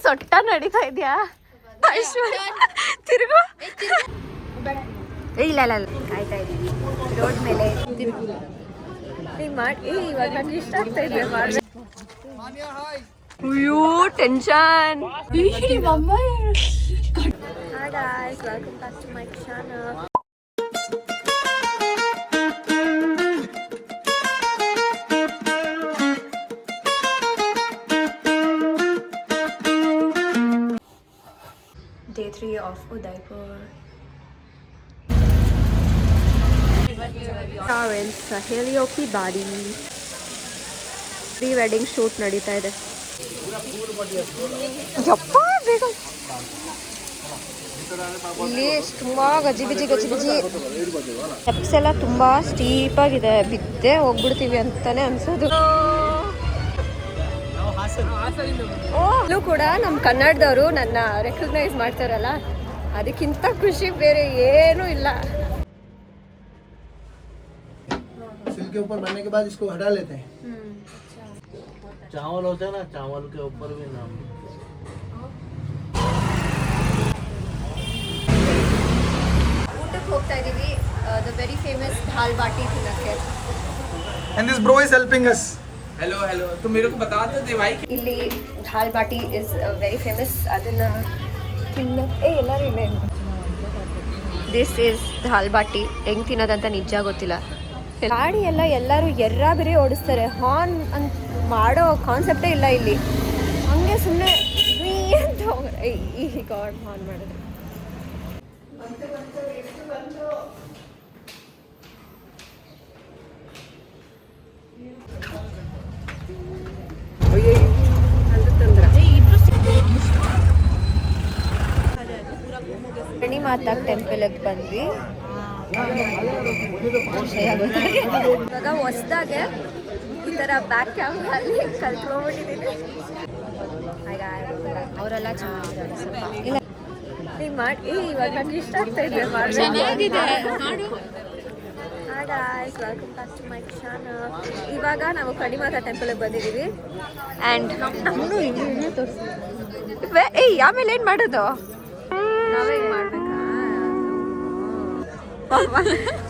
ಸೊಟ್ಟ ನಡೀತಾ ಇದೆಯಾ ಐಶ್ವರ್ಯ ತಿರುಗು ಇಲ್ಲ ಇಲ್ಲ ಇಲ್ಲ ಕಾಯ್ತಾ ಇದ್ದೀವಿ ರೋಡ್ ಮೇಲೆ ಹಿಂಗೆ ಮಾಡಿ ಇವಾಗ ನಂಗೆ ಇಷ್ಟ ಆಗ್ತಾ ಇದೆ ಮಾಡಿ ಅಯ್ಯೋ tension Hi guys, welcome back to my channel. Day 3 of Udaipur. Parents, Sahelio ki body. Pre-wedding shoot nadita ide. Yappa bega. ಇಲ್ಲಿ ತುಂಬಾ ಗಜಿಬಿಜಿ ಸ್ಟೆಪ್ಸ್ ಎಲ್ಲ ತುಂಬಾ ಸ್ಟೀಪ್ ಆಗಿದೆ ಬಿದ್ದೆ ಹೋಗ್ಬಿಡ್ತೀವಿ ಅಂತಾನೆ ಅನ್ಸೋದು ಅಲ್ಲೂ ಕೂಡ ನಮ್ಮ ಕನ್ನಡದವರು ನನ್ನ ರೆಕಗ್ನೈಸ್ ಮಾಡ್ತಾರಲ್ಲ ಅದಕ್ಕಿಂತ ಖುಷಿ ಬೇರೆ ಏನೂ ಇಲ್ಲ सिल के ऊपर बनने के बाद इसको हटा लेते हैं चावल होता है ना चावल के ऊपर भी नाम ಹೋಗ್ತಾ ಇದೀವಿ ದ ವೆರಿ ಫೇಮಸ್ दाल बाटी ತಿನ್ನಕ್ಕೆ and this bro is helping us hello तो मेरे को बता दो भाई ಇಲ್ಲಿ दाल बाटी ಇಸ್ ವೆರಿ ಫೇಮಸ್ ಅದನ್ನ ತಿನ್ನಕ್ಕೆ ಎಲ್ಲರೂ ಇಲ್ಲ ದಿಸ್ ಇಸ್ दाल बाटी ಹೆಂಗ್ ತಿನ್ನೋದಂತ ನಿಜ ಗೊತ್ತಿಲ್ಲ ಗಾಡಿ ಎಲ್ಲ ಎಲ್ಲರೂ ಬೇರೆ ಓಡಿಸ್ತಾರೆ ಹಾರ್ನ್ ಅಂತ ಮಾಡೋ ಕಾನ್ಸೆಪ್ಟೇ ಇಲ್ಲ ಇಲ್ಲಿ ಹಂಗೆ ಸುಮ್ಮನೆ ಅಂತ ಈ ಗಾಡ್ ಹಾರ್ನ್ ಮಾಡಿದ್ರೆ ಮಾತಾ ಟೆಂಪಲ್ಗೆ ಬಂದ್ವಿ ಇವಾಗ ಹೊಸ್ದಾಗೆ ಈ ಥರ ಬ್ಯಾಕ್ ಕ್ಯಾಮ್ರಲ್ಲಿ ಕಲ್ತ್ಕೊಂಡ್ಬಿಟ್ಟಿದ್ದೀನಿ ಅವರೆಲ್ಲ ಚೆನ್ನಾಗಿದ್ದಾರೆ ಸ್ವಲ್ಪ ಇಲ್ಲ ನೀವು ಮಾಡಿ ಇವಾಗ ನಂಗೆ ಇಷ್ಟ ಆಗ್ತಾ ಇದೆ welcome back to my channel ಇವಾಗ ನಾವು ಕಡಿಮಾತಾ ಟೆಂಪಲ್ಗೆ ಬಂದಿದ್ದೀವಿ ಆ್ಯಂಡ್ ನಮ್ಮನ್ನು ಇನ್ನೂ ತೋರಿಸ್ತೀವಿ ಆಮೇಲೆ ಏನು ಮಾಡೋದು ನಾವೇ ಹಿಂಗೆ ಮಾಡ್ಬೇಕಾ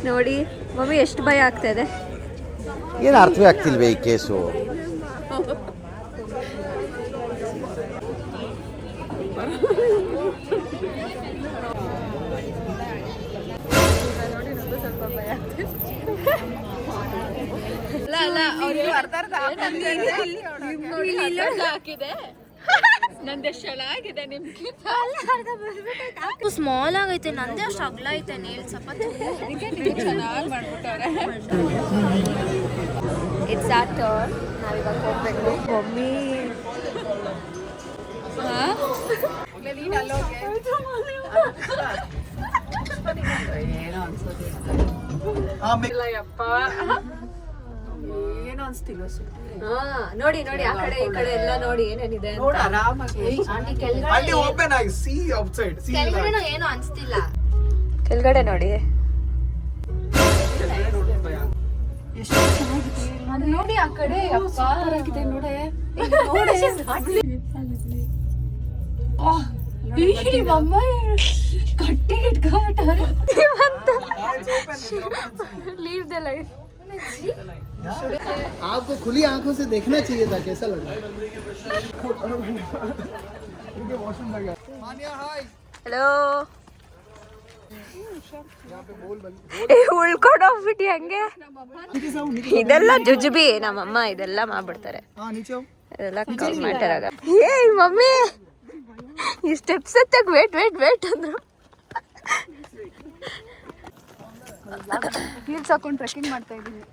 ನೋಡಿ ಮಮ್ಮಿ ಎಷ್ಟು ಭಯ ಆಗ್ತಾ ಇದೆ ಏನು ಅರ್ಥವೇ ಆಗ್ತಿಲ್ವೇ ಈ ಕೇಸು ಸ್ಮಾಲ್ ಆಗೈತೆ ನಂದೇ ಅಷ್ಟು ಅಗ್ಲ ಐತೆ ನೇಲ್ ಸ್ವಲ್ಪ ಚೆನ್ನಾಗಿ ಮಾಡ್ಬಿಟ್ಟವ್ರೆ ಇಟ್ಸ್ ಆ ಟರ್ನ್ ನಾವಿವಾಗ ಹೋಗ್ಬೇಕು ಮಮ್ಮಿ ಏನೋ ಅನ್ಸೋದಿಲ್ಲ ಏನೋ ಅನ್ಸ್ತಿಲ್ಲ ನೋಡಿ ನೋಡಿ ಆ ಕಡೆ ಈ ಕಡೆ ಎಲ್ಲ ನೋಡಿ ಏನೇನಿದೆ ಆಂಟಿ ಓಪನ್ ಆಗಿ ಸಿ ಔಟ್ಸೈಡ್ ಸಿ ಏನೋ ಅನ್ಸ್ತಿಲ್ಲ ಕೆಳಗಡೆ ನೋಡಿ ನೋಡಿ ಆ ಕಡೆ ನೋಡಿ ಕಟ್ಟಿ ಇಟ್ಕೊಂಡ್ಬಿಟ್ಟಾರೆ ಲೀವ್ ದ ಲೈಫ್ आपको खुली आंखों से देखना चाहिए था कैसा लगा ಹಲೋ ಉಳ್ಕೊಂಡು ಹೋಗ್ಬಿಟ್ಟು ಹಂಗೆ ಇದೆಲ್ಲ ಜುಜುಬಿ ನಮ್ಮಮ್ಮ ಇದೆಲ್ಲ ಮಾಡ್ಬಿಡ್ತಾರೆ ಇದೆಲ್ಲ ಮ್ಯಾಟರ್ ಆಗ ಏಯ್ ಮಮ್ಮಿ ಈ ಸ್ಟೆಪ್ಸ್ ಎತ್ತಾಗ ವೇಟ್ ಅಂದ್ರು ಹೀಲ್ಸ್ ಹಾಕೊಂಡು ಟ್ರೆಕ್ಕಿಂಗ್ ಮಾಡ್ತಾ ಇದ್ದೀನಿ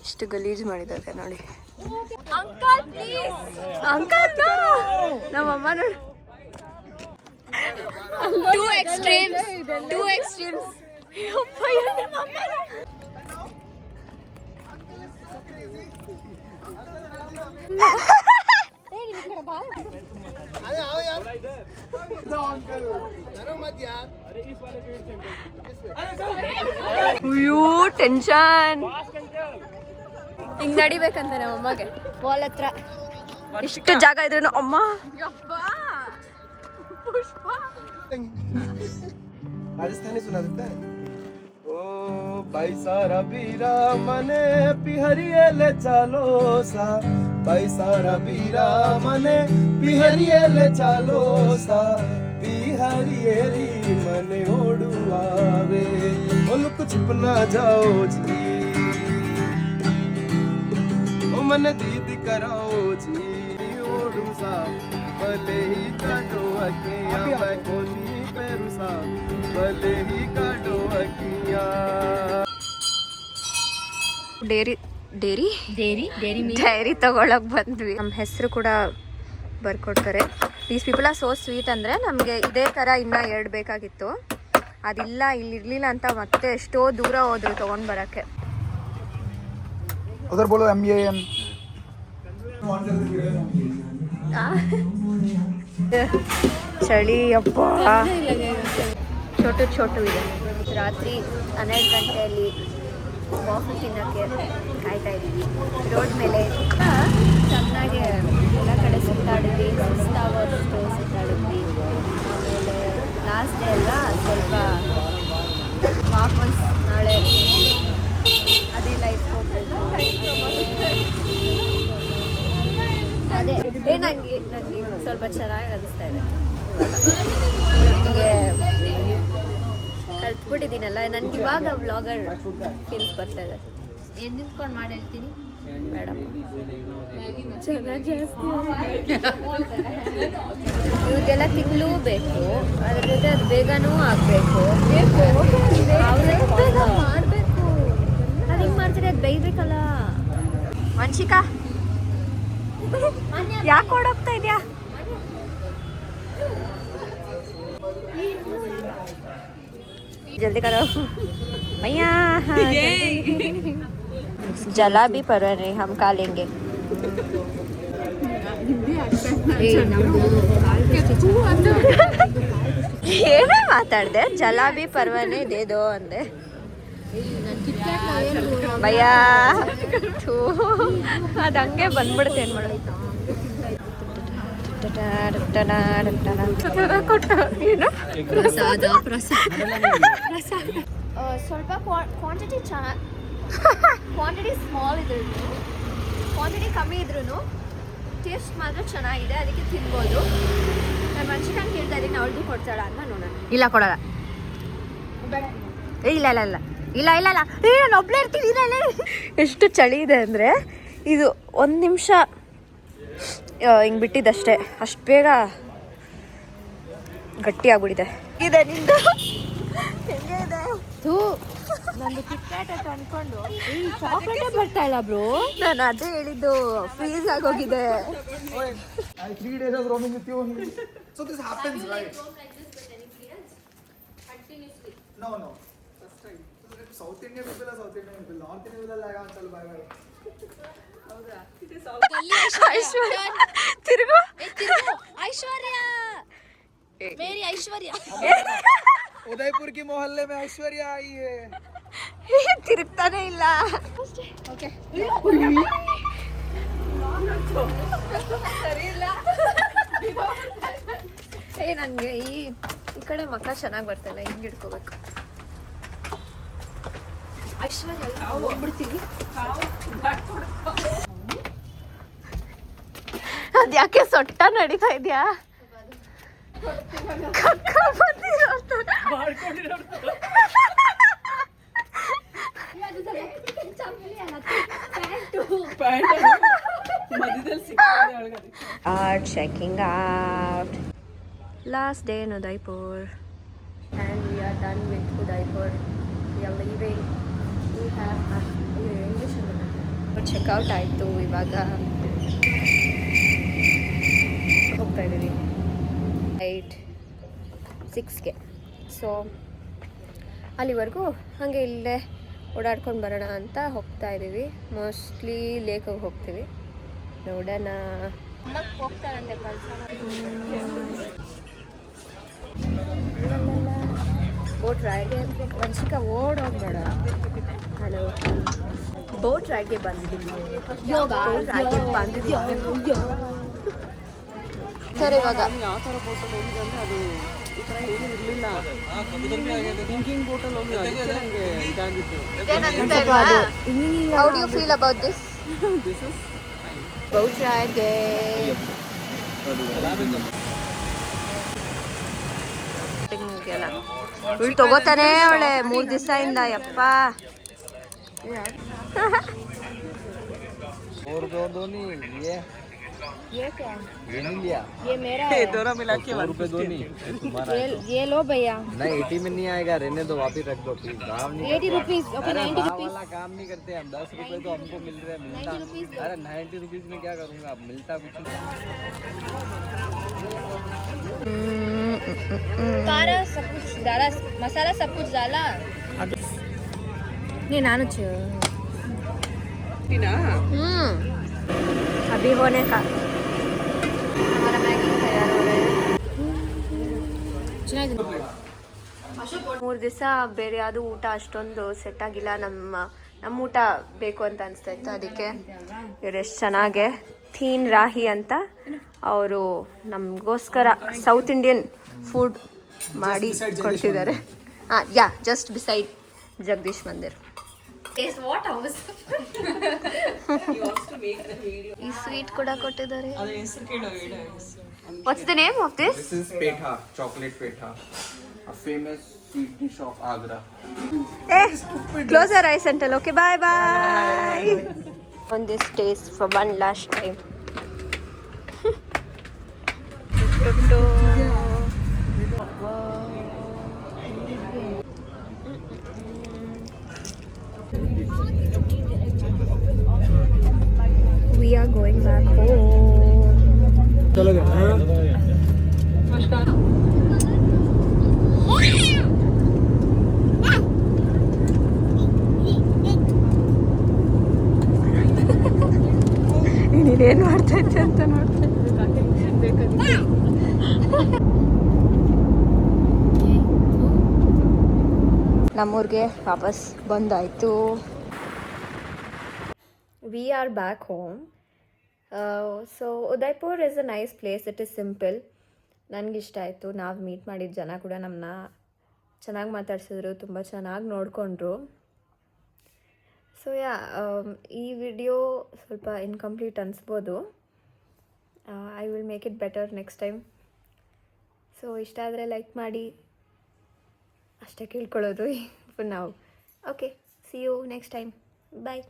ಇಷ್ಟು ಗಲೀಜು ಮಾಡಿದ್ದಾರೆ ನೋಡಿ ಅಂಕಲ್ ನಮ್ಮಮ್ಮ ನೋಡಿ ಟೂ ಎಕ್ಸ್ಟ್ರೀಮ್ಸ್ ಅಯ್ಯೋ ಟೆನ್ಷನ್ ಹಿಂಗ್ ನಡಿಬೇಕಂತ ನಮ್ಮ ಅಮ್ಮಗೆ ವಾಲ್ ಹತ್ರ ಇಷ್ಟು ಜಾಗ ಇದ್ರು ಅಮ್ಮ राजस्थानी सुना देता है ओ भाई सारा बीरा मने पिहरिए ले चालो सा भाई सारा बीरा मने पिहरिए ले चालो सा पिहरिएरी मने ओडुआवे ओलुक छुप ना जाओ जी ओ मने दीदी कराओ जी ओडू सा भले ही काटो अखियां मैं खोली पेरुसा भले ही काटो अखियां ಡೈರಿ ತಗೊಳಕ್ ಬಂದ್ವಿ. ನಮ್ಮ ಹೆಸರು ಕೂಡ ಬರ್ಕೊಡ್ತಾರೆ. These people are so sweet ಅಂದರೆ ನಮಗೆ ಇದೇ ಥರ ಇನ್ನೂ 2 ಬೇಕಾಗಿತ್ತು. ಅದಿಲ್ಲ ಇಲ್ಲಿ ಇರಲಿಲ್ಲ ಅಂತ ಮತ್ತೆ ಎಷ್ಟೋ ದೂರ ಹೋದ್ರು ತೊಗೊಂಡು ಬರೋಕ್ಕೆ. उधर बोलो MAN ಚಳಿ ಅಪ್ಪ ಚೋಟು ಇದೆ. ರಾತ್ರಿ 12 ಗಂಟೆಯಲ್ಲಿ ಕಾಫಿ ತಿನ್ನೋಕ್ಕೆ ಕಾಯ್ತಾ ಇದ್ದೀವಿ. ರೋಡ್ ಮೇಲೆ ಚೆನ್ನಾಗಿ ಎಲ್ಲ ಕಡೆ ಸುತ್ತಾಡಿದ್ವಿ, ಸುತ್ತಾಗೋಷ್ಟು ಸುತ್ತಾಡಿದ್ವಿ. ಆಮೇಲೆ ಲಾಸ್ಟ್ ಡೇ ಎಲ್ಲ ಸ್ವಲ್ಪ ವಾಪಸ್ ನಾಳೆ ಅದೇ ಲೈಫ್ ಹೋಗ್ಬೇಕು. ಅದೇ ನನಗೆ ಸ್ವಲ್ಪ ಚೆನ್ನಾಗಿ ಅನಿಸ್ತಾ ಇದೆ. ನನಗೆ ಕಲ್ತ್ಬಿಟ್ಟಿದ್ದೀನಲ್ಲ, ನನಗೆ ಇವಾಗ ವ್ಲಾಗರ್ ಫೀಲ್ಸ್ ಬರ್ತಾ ಇದೆ. ಏನು ನಿಂತ್ಕೊಂಡು ಮಾಡಿ ಹೇಳ್ತೀನಿ ಮೇಡಮ್ ಚೆನ್ನಾಗಿ ಇವ್ರಿಗೆಲ್ಲ ತಿಂಗಳು ಬೇಕು, ಅದ್ರ ಜೊತೆ ಅದು ಬೇಗನೂ ಆಗಬೇಕು. ಬೇಗ ಮಾಡಬೇಕು. ಅದು ಹಿಂಗೆ ಮಾಡ್ತಾರೆ, ಅದು ಬೇಯ್ಬೇಕಲ್ಲ. ವಂಶಿಕಾ ಯಾಕೆ ಓಡೋಗ್ತಾ ಇದೆಯಾ? जल्दी करो भैया. जला भी पर नहीं, हम खा लेंगे. ಏನೇ ಮಾತಾಡ್ದೆ? ಜಲಾಬಿ ಪರ್ವನೆ ದೇದೋ ಅಂದೆ. ಭಯ್ಯ ಅದು ಹಂಗೆ ಬಂದ್ಬಿಡುತ್ತೆ. ಏನು ಮಾಡೋದು? ಸ್ವಲ್ಪ ಕ್ವಾಂಟಿಟಿ ಕ್ವಾಂಟಿಟಿ ಸ್ಮಾಲ್ ಇದ್ರೂ ಕ್ವಾಂಟಿಟಿ ಕಮ್ಮಿ ಇದ್ರೂ ಟೇಸ್ಟ್ ಮಾತ್ರ ಚೆನ್ನಾಗಿದೆ, ಅದಕ್ಕೆ ತಿನ್ಬೋದು. ನಾನು ಮನುಷ್ಯನ ಕೇಳ್ತಾ ಇದ್ದೀನಿ, ಅವಳಿಗೂ ಕೊಡ್ತಾಳ ಅಂತ ನೋಡೋಣ. ಇಲ್ಲ ಕೊಡಲ್ಲ. ಇಲ್ಲ ಇಲ್ಲ ಇಲ್ಲ ಇಲ್ಲ ಇಲ್ಲ ಇಲ್ಲ ನಾನು ಒಬ್ಳೇ ಇರ್ತೀನಿ. ಎಷ್ಟು ಚಳಿ ಇದೆ ಅಂದರೆ ಇದು 1 ನಿಮಿಷ ಹಿಂಗೆ ಬಿಟ್ಟಿದ್ದಷ್ಟೇ, ಅಷ್ಟು ಬೇಗ ಗಟ್ಟಿ ಆಗ್ಬಿಟ್ಟಿದೆ. ಇದೆ ನಿಂದು ಹೆಂಗೆ ಇದೆ? ನಂದು ಕಿಟ್ಕ್ಯಾಟ್ ಅಂತ ಅನ್ಕೊಂಡು ಚಾಕ್ಲೇಟೇ ಬರ್ತಾ ಇಲ್ಲ ಬ್ರೋ. ನಾನು ಅದೇ ಹೇಳಿದ್ದು, ಫ್ರೀಸ್ ಆಗೋಗಿದೆ. 3 days of roaming with you only. So this happens, right? No. First time. South Indian people are South Indian people. North Indian people are like, chalo bye bye. ಐಶ್ವರ್ಯ ತಿರುಗು. ಐಶ್ವರ್ಯ ಮೇರಿ ಐಶ್ವರ್ಯ उदयपुर की मोहल्ले में ऐश्वर्या आई है. ತಿರುಗ್ತಾನೆ ಇಲ್ಲ. ಓಕೆ ಸರಿ ಇಲ್ಲ. ನನಗೆ ಈ ಕಡೆ ಮಕ್ಕ ಚೆನ್ನಾಗಿ ಬರ್ತಾಯಿಲ್ಲ, ಹಿಂಗೆ ಹಿಡ್ಕೋಬೇಕು. ಐಶ್ವರ್ಯ ಹೋಗ್ಬಿಡ್ತೀವಿ. ಅದ್ಯಾಕೆ ಸೊಟ್ಟ ನಡೀತಾ ಇದೆಯಾ? Checking out. Last day in Udaipur, and we are done with Udaipur. We are leaving. We have English check out ಆಯಿತು. ಇವಾಗ ಹೋಗ್ತಾ ಇದ್ದೀವಿ 6ಗೆ. ಸೊ ಅಲ್ಲಿವರೆಗೂ ಹಾಗೆ ಇಲ್ಲೇ ಓಡಾಡ್ಕೊಂಡು ಬರೋಣ ಅಂತ ಹೋಗ್ತಾ ಇದ್ದೀವಿ. ಮೋಸ್ಟ್ಲಿ ಲೇಕಿಗೆ ಹೋಗ್ತೀವಿ, ನೋಡೋಣ. ಹೋಗ್ತಾರಂತೆ ಕೆಲಸ. ಬೋಟ್ ರೈಡ್ಗೆ ವಂಶಿಕ ಓಡೋಗ್ಬೇಡ. ಹಲೋ, ಬೋಟ್ ರೈಡ್ಗೆ ಬಂದಿದ್ದೀವಿ. ಬೋಟ್ ರೈಡ್ಗೆ ಬಂದಿದ್ದೀವಿ ಸರ್. ಇವಾಗ ಯಾವ ಥರ ಬೋಟಲ್ಲಿ ಹೋಗಿದೆ ಅಂದರೆ ಅದು ಈ ಥರ ಏನೂ ಇರಲಿಲ್ಲ. ಥಿಂಕಿಂಗ್ ಬೋಟಲ್ಲಿ ಹೋಗಿ ಅದಕ್ಕೆ ನನಗೆ ಇದಾಗಿತ್ತು. How do you feel about this boat ರೈಡ್ಗೆ? ಇವಳು ತಗೋತಾನೆ ಅವಳೆ 3 ದಿವಸದಿಂದ. ಯಪ್ಪ और दो नहीं ये क्या ये नहीं लिया, ये मेरा ये दोनों मिला के 100 रुपए दो नहीं तुम्हारा ये लो भैया. नहीं 80 में नहीं आएगा, रहने दो, वापिस रख दो प्लीज. दाम नहीं 80 रुपीस. ओके, अरे 90 भाव रुपीस. वाला काम नहीं करते हम. 10 रुपए तो हमको मिल रहे हैं, मिलता. अरे 90 रुपीज में क्या करूंगा, अब मिलता कुछ नहीं. ಖಾರ सब कुछ डाला, मसाला सब कुछ डाला. नहीं नानु अभी होने का. हमारा मैगी तैयार हो रहा है. 3 ದಿವಸ ಬೇರೆ ಯಾವುದು ಊಟ ಅಷ್ಟೊಂದು ಸೆಟ್ ಆಗಿಲ್ಲ. ನಮ್ಮ ಊಟ ಬೇಕು ಅಂತ ಅನಿಸ್ತಾ ಇತ್ತು. ಅದಕ್ಕೆ ಇವ್ರು ಎಷ್ಟು ಚೆನ್ನಾಗೆ ಥೀನ್ ರಾಹಿ ಅಂತ ಅವರು ನಮಗೋಸ್ಕರ ಸೌತ್ ಇಂಡಿಯನ್ ಫುಡ್ ಮಾಡಿ ಕೊಡ್ತಿದ್ದಾರೆ. ಯಾ, ಜಸ್ಟ್ ಬಿಸೈಡ್ ಜಗದೀಶ್ ಮಂದಿರ್. ಈ ಸ್ವೀಟ್ ಕೂಡ ಕೊಟ್ಟಿದ್ದಾರೆ. What's the name of this? This is petha, chocolate petha, a famous sweet dish of Agra. Close your eyes and tell okay, bye bye. On this taste for one last time. We are going back home. ನೀನೇನು ಮಾಡ್ತಾ ಇದ್ದೆ ಅಂತ ನೋಡ್ತಾ ನಮ್ಮೂರಿಗೆ ವಾಪಸ್ ಬಂದಾಯಿತು. We are back home. So Udaipur is a nice place. It is simple. ನನಗಿಷ್ಟ ಆಯಿತು. ನಾವು ಮೀಟ್ ಮಾಡಿದ ಜನ ಕೂಡ ನಮ್ಮನ್ನ ಚೆನ್ನಾಗಿ ಮಾತಾಡ್ಸಿದ್ರು, ತುಂಬ ಚೆನ್ನಾಗಿ ನೋಡಿಕೊಂಡ್ರು. ಸೊ ಯಾ, ಈ ವಿಡಿಯೋ ಸ್ವಲ್ಪ ಇನ್ಕಂಪ್ಲೀಟ್ ಅನಿಸ್ಬೋದು. I will make it better next time. So ಇಷ್ಟ ಆದರೆ ಲೈಕ್ ಮಾಡಿ, ಅಷ್ಟೇ ಕೇಳ್ಕೊಳ್ಳೋದು for now. Okay, see you next time. Bye.